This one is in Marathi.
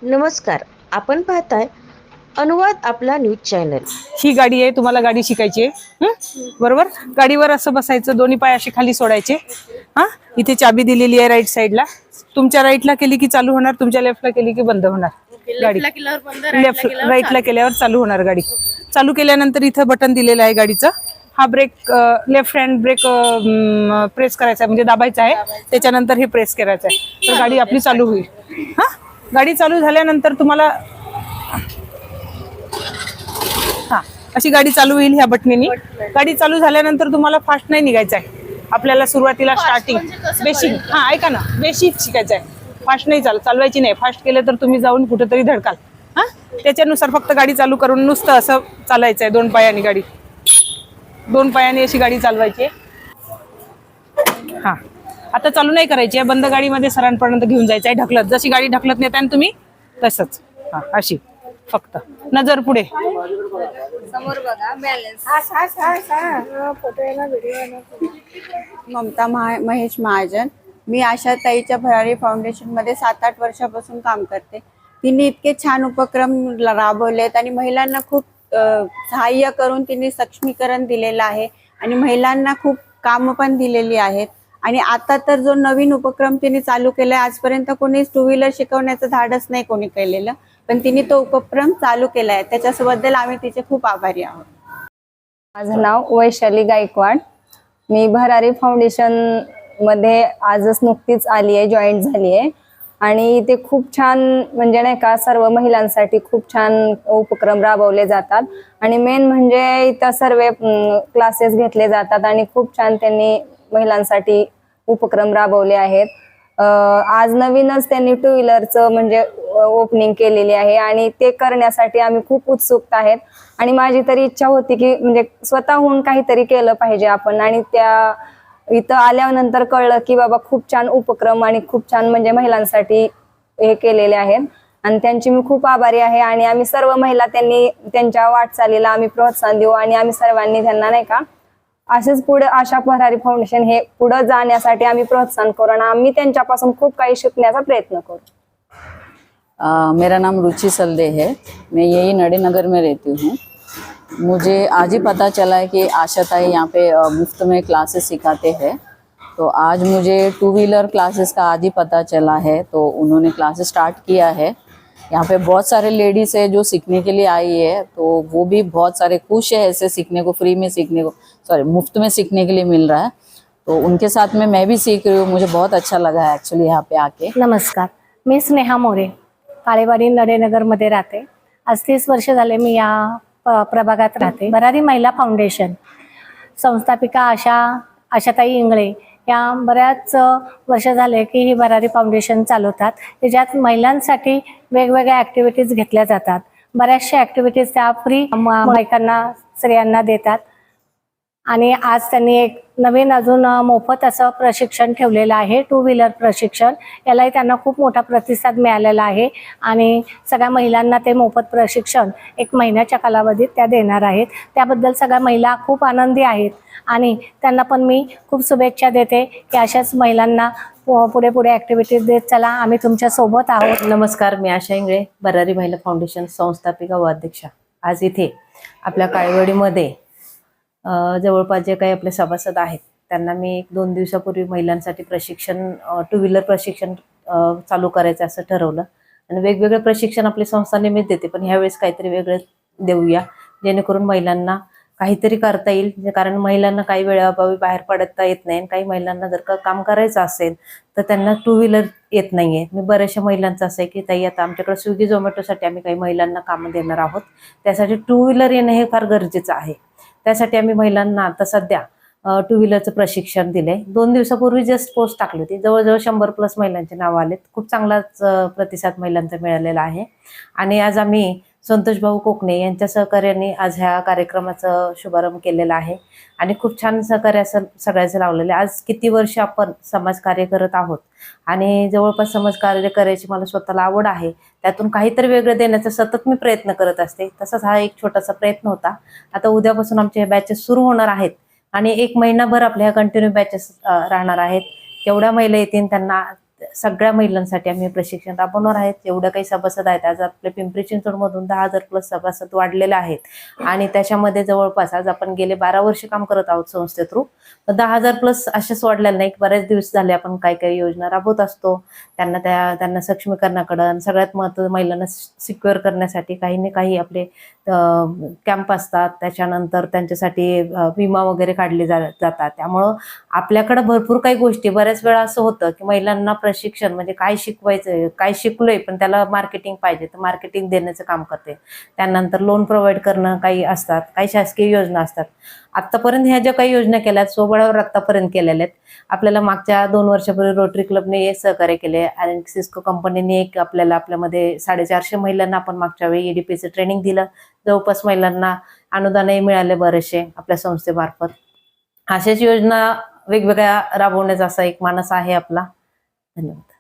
नमस्कार. आपण पाहताय अनुवाद आपला न्यूज चॅनल. ही गाडी आहे, तुम्हाला गाडी शिकायची आहे. बरोबर. गाडीवर असं बसायचं, दोन्ही पाय असे खाली सोडायचे. हा, इथे चाबी दिलेली आहे राईट साईडला. तुमच्या राईटला केली की चालू होणार, तुमच्या लेफ्टला केली की बंद होणार गाडी. लेफ्ट राईटला केल्यावर चालू होणार गाडी. चालू केल्यानंतर इथं बटन दिलेलं आहे गाडीचं. हा brake, left hand brake press करायचा आहे, म्हणजे दाबायचा आहे. त्याच्यानंतर हे प्रेस करायचं आहे, तर गाडी आपली चालू होईल. हा, गाडी चालू झाल्यानंतर तुम्हाला हा अशी गाडी चालू होईल ह्या बटणीने. गाडी चालू झाल्यानंतर तुम्हाला फास्ट नाही निघायचं आहे. आपल्याला सुरुवातीला स्टार्टिंग बेसिक, हा ऐका ना, बेसिक शिकायचं आहे. फास्ट नाही चालवायची नाही. फास्ट केलं तर तुम्ही जाऊन कुठेतरी धडकाल. हा, त्याच्यानुसार फक्त गाडी चालू करून नुसतं असं चालायचं आहे. दोन पायाने गाडी, दोन पायाने अशी गाडी चालवायची आहे. हा, आता चालू नाही करायची आहे. बंद गाडीमध्ये सरांपर्यंत घेऊन जायचं आहे, ढकलत. जशी गाडी ढकलत नेता ना तुम्ही तसंच. हा, अशी फक्त नजर पुढे. समोर बघा, बॅलन्स. ममता महेश महाजन. मी आशाताईच्या भरारी फाउंडेशन मध्ये 7-8 वर्षापासून काम करते. तिने इतके छान उपक्रम राबवलेत आणि महिलांना खूप सहाय्य करून तिने सक्षमीकरण दिलेलं आहे आणि महिलांना खूप कामं पण दिलेली आहेत. आणि आता तर जो नवीन उपक्रम तिने चालू केलाय, आजपर्यंत कोणीच 2 व्हीलर शिकवण्याचं धाडस नाही कोणी केलेलं, पण तिने तो उपक्रम चालू केलाय. त्याच्याबद्दल आम्ही तिचे खूप आभारी आहोत. माझं नाव वैशाली गायकवाड. मी भरारी फाउंडेशन मध्ये आजच नुकतीच आली आहे, जॉईंट झाली आहे. आणि ते खूप छान, म्हणजे नाही का, सर्व महिलांसाठी खूप छान उपक्रम राबवले जातात. आणि मेन म्हणजे इथं सर्व क्लासेस घेतले जातात आणि खूप छान त्यांनी महिलांसाठी उपक्रम राबवले आहेत. आज नवीनच त्यांनी 2 व्हीलरचं म्हणजे ओपनिंग केलेली आहे आणि ते करण्यासाठी आम्ही खूप उत्सुक आहेत. आणि माझी तरी इच्छा होती की म्हणजे स्वतःहून काहीतरी केलं पाहिजे आपण. आणि त्या इथं आल्यानंतर कळलं की बाबा खूप छान उपक्रम आणि खूप छान म्हणजे महिलांसाठी हे केलेले आहेत आणि त्यांची मी खूप आभारी आहे. आणि आम्ही सर्व महिला त्यांनी त्यांच्या वाटचालीला आम्ही प्रोत्साहन देऊ आणि आम्ही सर्वांनी त्यांना नाही का असेच पुढे आशा भरारी फाउंडेशन हे पुढे जाण्यासाठी आम्ही प्रोत्साहन करू आणि आम्ही त्यांच्यापासून खूप काही शिकण्याचा प्रयत्न करू. मेरा नाम रुचि सलदे है। मैं यही नड़ीनगर में रहती हूँ। मुझे आज ही पता चला है कि आशाताई यहाँ पे मुफ्त में क्लासेस सिखाते हैं। तो आज मुझे 2 व्हीलर क्लासेस का आज ही पता चला है, तो उन्होंने क्लासेस स्टार्ट किया है। यहाँ पे बहुत सारे लेडीज़ है जो सीखने के लिए आई है, तो वो भी बहुत सारे खुश है ऐसे सीखने को, फ्री में सीखने को, सॉरी मुफ्त में सीखने के लिए मिल रहा है। तो उनके साथ में मैं भी सीख रही हूँ। मुझे बहुत अच्छा लगा है एक्चुअली यहाँ पे आके। नमस्कार, मी स्नेहा मोरे, काळेवाडी नडेनगरमध्ये राहते. आज 30 वर्ष झाले मी या प्रभागात राहते. भरारी महिला फाउंडेशन संस्थापिका आशाताई इंगळे या बऱ्याच वर्ष झाले की ही भरारी फाउंडेशन चालवतात. त्याच्यात महिलांसाठी वेगवेगळ्या ॲक्टिव्हिटीज घेतल्या जातात. बऱ्याचशा ॲक्टिव्हिटीज त्या फ्री बायकांना, स्त्रियांना देतात. आणि आज त्यांनी एक नवीन अजून मोफत असं प्रशिक्षण ठेवलेलं आहे, 2 व्हीलर प्रशिक्षण. यालाही त्यांना खूप मोठा प्रतिसाद मिळालेला आहे आणि सगळ्या महिलांना ते मोफत प्रशिक्षण 1 महिन्याच्या कालावधीत त्या देणार आहेत. त्याबद्दल सगळ्या महिला खूप आनंदी आहेत आणि त्यांना पण मी खूप शुभेच्छा देते की अशाच महिलांना पुढे पुढे ॲक्टिव्हिटीज देत चला, आम्ही तुमच्या सोबत आहोत. नमस्कार, मी आशा इंगळे, भरारी महिला फाउंडेशन संस्थापिका व अध्यक्षा. आज इथे आपल्या काळेवाडीमध्ये जवळपास जे काही आपले सभासद आहेत त्यांना मी 1-2 दिवसापूर्वी महिलांसाठी प्रशिक्षण, 2 व्हीलर प्रशिक्षण चालू करायचं असं ठरवलं. आणि वेगवेगळे प्रशिक्षण आपली संस्था नेहमीच देते, पण ह्यावेळेस काहीतरी वेगळं देऊया जेणेकरून महिलांना काहीतरी करता येईल. कारण महिलांना काही वेळाअभावी बाहेर पडता येत नाही. काही महिलांना जर का काम करायचं असेल तर त्यांना 2 व्हीलर येत नाहीये. मी बऱ्याचशा महिलांचं असं आहे की ताई आता आमच्याकडे स्विगी झोमॅटोसाठी आम्ही काही महिलांना कामं देणार आहोत, त्यासाठी 2 व्हीलर येणं हे फार गरजेचं आहे. त्यासाठी आम्ही महिलांना आता सध्या 2 व्हीलरचं प्रशिक्षण दिलंय. 2 दिवसापूर्वी जस्ट पोस्ट टाकली होती. जवळजवळ 100+ महिलांचे नाव आलेत. खूप चांगलाच प्रतिसाद महिलांचा मिळालेला आहे. आणि आज आम्ही संतोष भाऊ कोकणे यांच्या सहकार्याने आज ह्या कार्यक्रमाचा शुभारंभ केलेला आहे आणि खूप छान सहकार्य सगळ्याचं लावलेलं आहे. आज किती वर्ष आपण समाजकार्य करत आहोत आणि जवळपास समाजकार्य करायची मला स्वतःला आवड आहे. त्यातून काहीतरी वेगळं देण्याचा सतत मी प्रयत्न करत असते. तसाच हा एक छोटासा प्रयत्न होता. आता उद्यापासून आमचे हे बॅचेस सुरू होणार आहेत आणि 1 महिनाभर आपल्या ह्या कंटिन्यू बॅचेस राहणार आहेत. जेवढ्या महिला येतील त्यांना सगळ्या महिलांसाठी आम्ही प्रशिक्षण राबवणार आहेत. जेवढं काही सभासद आहेत, आज आपल्या पिंपरी चिंचवडमधून 10,000 प्लस सभासद वाढलेले आहेत आणि त्याच्यामध्ये जवळपास आज आपण गेले 12 वर्ष काम करत आहोत संस्थे थ्रू. 10,000 प्लस असेच वाढलेले नाही. बरेच दिवस झाले आपण काही योजना राबवत असतो. त्यांना सक्षमीकरणाकडं, सगळ्यात महत्त्वाचं महिलांना सिक्युअर करण्यासाठी काही ना काही आपले कॅम्प असतात. त्याच्यानंतर त्यांच्यासाठी विमा वगैरे काढले जातात. त्यामुळं आपल्याकडे भरपूर काही गोष्टी, बऱ्याच वेळा असं होतं की महिलांना प्रशिक्षण म्हणजे काय शिकवायचं, काय शिकलोय पण त्याला मार्केटिंग पाहिजे, तर मार्केटिंग देण्याचं काम करते. त्यानंतर लोन प्रोव्हाइड करणं काही असतात, काही शासकीय योजना असतात. आतापर्यंत ह्या ज्या काही योजना केल्या स्वबळावर आतापर्यंत केलेल्या आहेत. आपल्याला मागच्या 2 वर्षापूर्वी रोटरी क्लबने सहकार्य केले आणि सिस्को कंपनीने एक आपल्यामध्ये 450 महिलांना आपण मागच्या वेळी EDPचं ट्रेनिंग दिलं. जवळपास महिलांना अनुदानही मिळाले बरेचसे आपल्या संस्थेमार्फत. अशाच योजना वेगवेगळ्या राबवण्याचा असा एक मानस आहे आपला. धन्यवाद.